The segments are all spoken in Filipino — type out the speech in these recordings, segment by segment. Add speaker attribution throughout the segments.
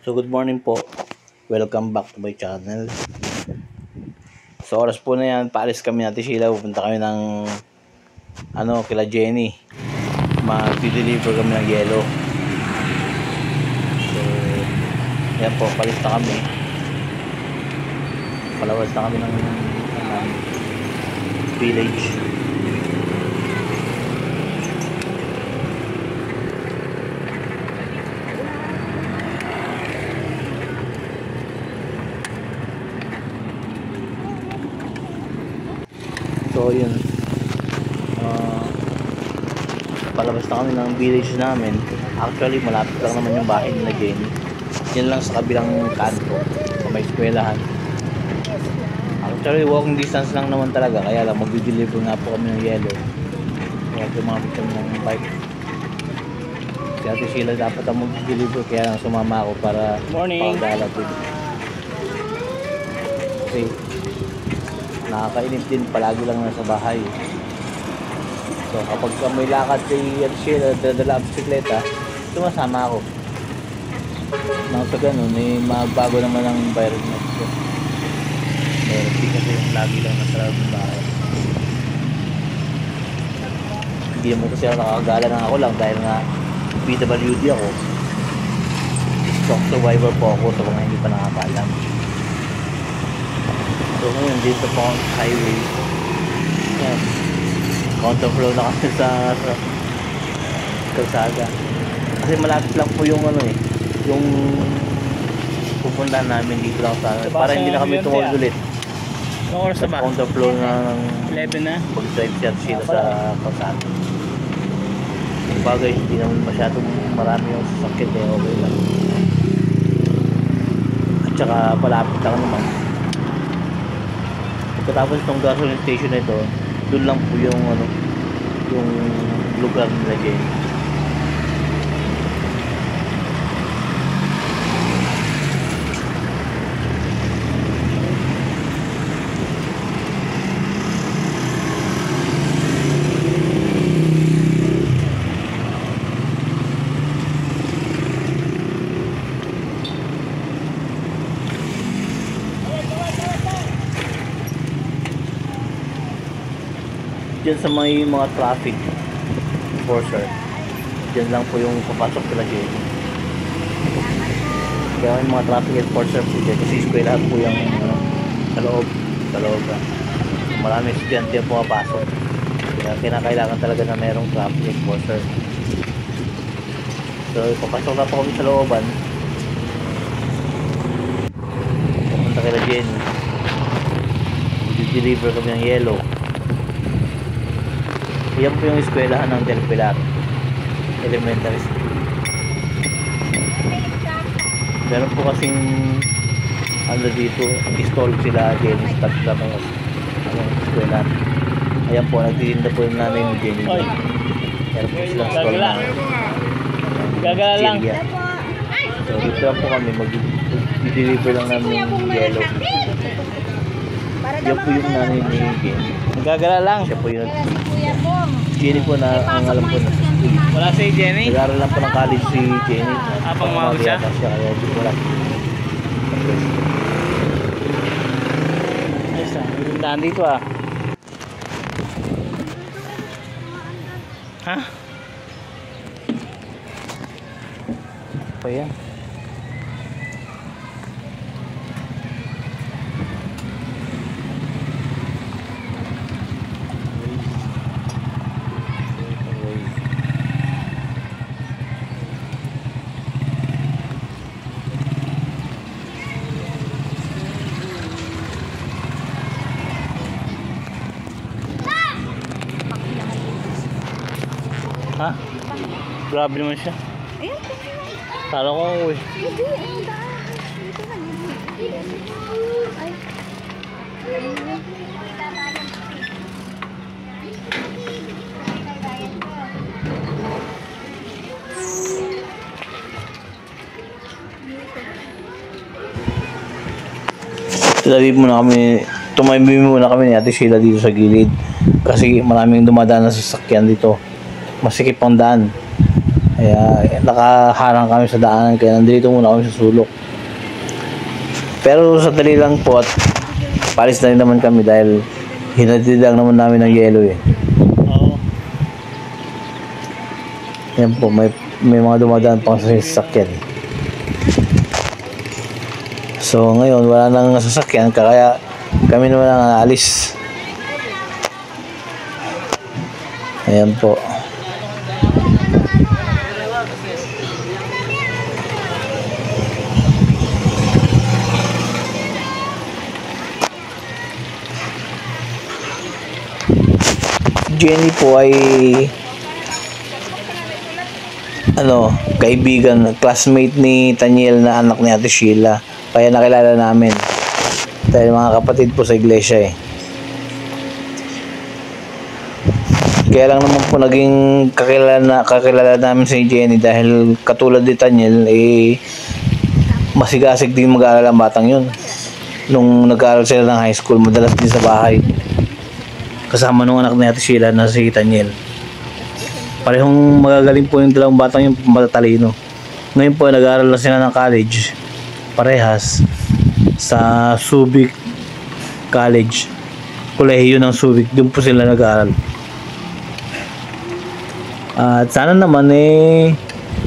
Speaker 1: So good morning po. Welcome back to my channel. So oras po na yan, paalis kami natin Sheila. Pupunta kami ng kila Jenny. Mag-deliver kami ng yelo. So yan po, palis na kami. Palawas na kami ng village. So yun, palabas na kami ng village namin. Actually malapit lang naman yung bahay nila Jenny. Yan lang sa kabilang kanto, sa may eskwelahan. Actually walking distance lang naman talaga, kaya lang mag-deliver nga po kami ng yelo. Kaya gumamit kami ng bike. Si Ate Sheila dapat ang mag-deliver, kaya lang sumama ako para pagdala po. Kasi nakakainip din, palagi lang nasa bahay. So kapag may lakad si Sheila, dadala ang bisikleta, sumasama ako. Nang sa ganun, magbago naman ang environment ko. Hindi kasi yung lagi lang nasa bahay. Hindi mo kasi ako nakakagala ng ako lang dahil nga PWD ako. Shock survivor po ako sa mga hindi pa nakakalam. So ngayon dito po ang highway. Yan. Counterflow na kami sa kalsada. Kasi malapit lang po yung yung pupuntahan namin dito lang sa para hindi na kami tumawid ulit.
Speaker 2: Anong oras na ba?
Speaker 1: Counterflow na ng
Speaker 2: 11 na?
Speaker 1: pag-drive siya sa kalsada. Yung bagay, hindi naman masyadong marami yung sasakit eh, okay lang. At saka palapit lang naman. Pagkatapos itong gasoline station na ito, doon lang po yung yung lugar nila dyan. Diyan sa may mga traffic enforcer, diyan lang po yung papasok nila dyan. Kaya may mga traffic enforcer po dyan kasi eskwelahan po yung sa loob. Marami estudyante yung pumapasok, kaya kinakailangan talaga na merong traffic enforcer. So papasok na po kami sa looban, pupunta kila Jenny, i-deliver kami ng yelo. Yan po yung eskwelahan ng Del Pilar Elementary School. Meron po kasing dito, install sila Jenny sa tabi ng eskwelahan. Ayan po, nagtitinda po yung nanay ni Jenny. Meron po silang stall na
Speaker 2: Gagala lang.
Speaker 1: So dito lang po kami, mag-deliver lang namin yung yelo. Yan po yung nanay ni Jenny.
Speaker 2: Gagala lang.
Speaker 1: Siya po yun. Jenny po na ang alam ko na
Speaker 2: Wala si Jenny?
Speaker 1: nag-aaral lang po ng college si Jenny.
Speaker 2: Pang mawag siya?
Speaker 1: Kaya di wala.
Speaker 2: Ayos ah, magandaan dito ah. Ha?
Speaker 1: Pa yan.
Speaker 2: Ha? Grabe naman siya. Kala ko ako eh.
Speaker 1: Tinabi muna kami, tumimim muna kami ni Ate Sheila dito sa gilid kasi maraming dumadaan na sasakyan dito. Masikip ang daan. Kaya nakaharang kami sa daanan, kaya nandito muna kami sa sulok. Pero sa dali lang po at palis na rin naman kami dahil hinatid lang naman namin ng yelo eh.
Speaker 2: Oo.
Speaker 1: Yan po, may mga dumadaan pang sasakyan. So ngayon wala nang sasakyan kaya kami naman ang aalis. Ayan po. Jenny po ay kaibigan, classmate ni Taniel na anak ni Ate Sheila. Kaya nakilala namin. Dahil mga kapatid po sa iglesia eh. Kaya lang naman po naging kakilala namin si Jenny dahil katulad ni Taniel eh masigasig din mag-aaral ang batang yun. Nung nag-aaral sila ng high school, madalas din sa bahay. Kasama nung anak ni Ate Sheila na si Taniel. Parehong magagaling po yung dalawang batang yung matatalino. Ngayon po nag-aaral na sila ng college. Parehas sa Subic College. Kolehiyo ng Subic. Doon po sila nag-aaral. At sana naman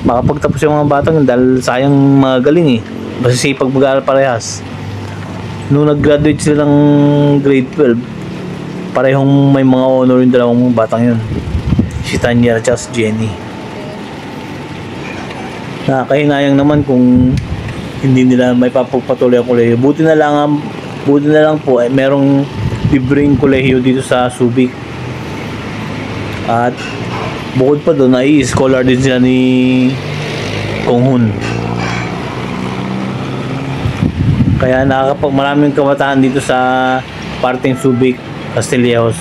Speaker 1: makapagtapos yung mga batang yun dahil sayang magaling eh. Masisipag mag-aaral parehas. Nung nag-graduate sila ng grade 12, parehong may mga honor yung dalawang batang yun. Si Tanya at si Jenny. Nakakahinayang naman kung hindi nila may papagpatuloy ang kolehiyo. Buti na lang po ay merong libreng kolehiyo dito sa Subic. At bukod pa doon ay scholar din sila ni Kong Hun. Kaya maraming kabataan dito sa parteng Subic, Castillejos.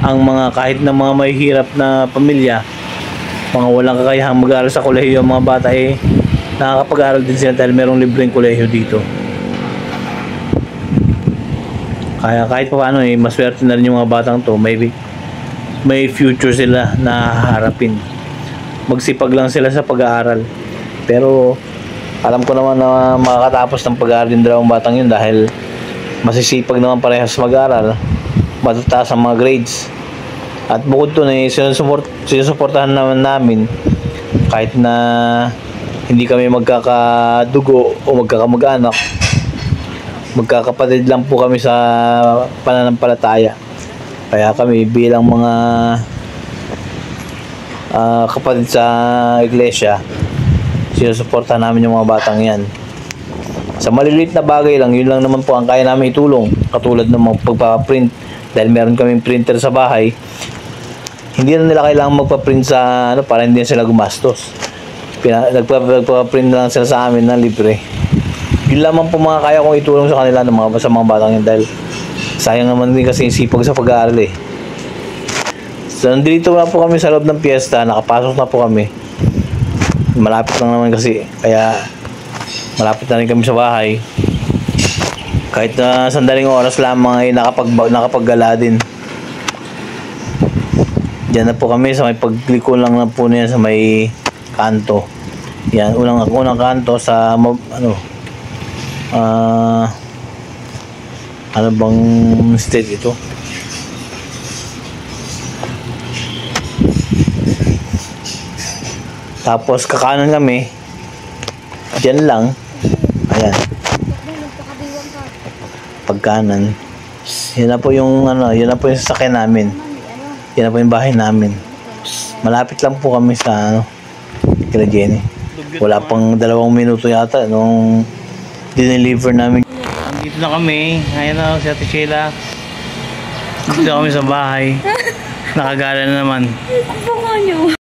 Speaker 1: Ang mga kahit na mga may hirap na pamilya, mga walang kakayahang mag-aaral sa kolehiyo, mga bata nakakapag-aaral din sila dahil merong libreng kolehiyo dito. Kaya kahit pa paano maswerte na rin yung mga batang to, may future sila na haharapin. Magsipag lang sila sa pag-aaral. Pero alam ko naman na makakatapos ng pag-aaral din dalawang batang yun dahil masisipag naman parehas mag-aaral. Matataas ang mga grades. At bukod doon sinusuportahan naman namin kahit na hindi kami magkakadugo o magkakamag-anak. Magkakapatid lang po kami sa pananampalataya. Kaya kami bilang mga kapatid sa iglesia, sinusuportahan namin yung mga batang yan. Sa maliliit na bagay lang, yun lang naman po ang kaya namin itulong. Katulad ng mga pagpaprint. Dahil meron kaming printer sa bahay, hindi na nila kailangan magpa-print sa para hindi na sila gumastos. Nagpa-print lang sila sa amin ng libre. Yun lamang po mga kaya kong itulong sa kanila sa mga batang yun dahil sayang naman din kasi sipag sa pag-aaral eh. So nandito na po kami sa loob ng piyesta, nakapasok na po kami. Malapit lang naman kasi, kaya malapit na rin kami sa bahay. Kahit na sandaling oras lamang ay nakapaggala din. Diyan na po kami sa may pagliko lang na po niya sa may kanto. Yan, unang kanto sa ano bang state ito? Tapos kakanan kami. Diyan lang. Ayan. Pagkanan. Yan na po yung yun na po yung sasakyan namin. Yan na po yung bahay namin. Malapit lang po kami sa kila Jenny. Wala pang 2 minuto yata nung dineliver namin. Dito na kami. Ngayon na si Ate Sheila. Dito na kami sa bahay. Nakagala na naman.
Speaker 3: Bunga nyo.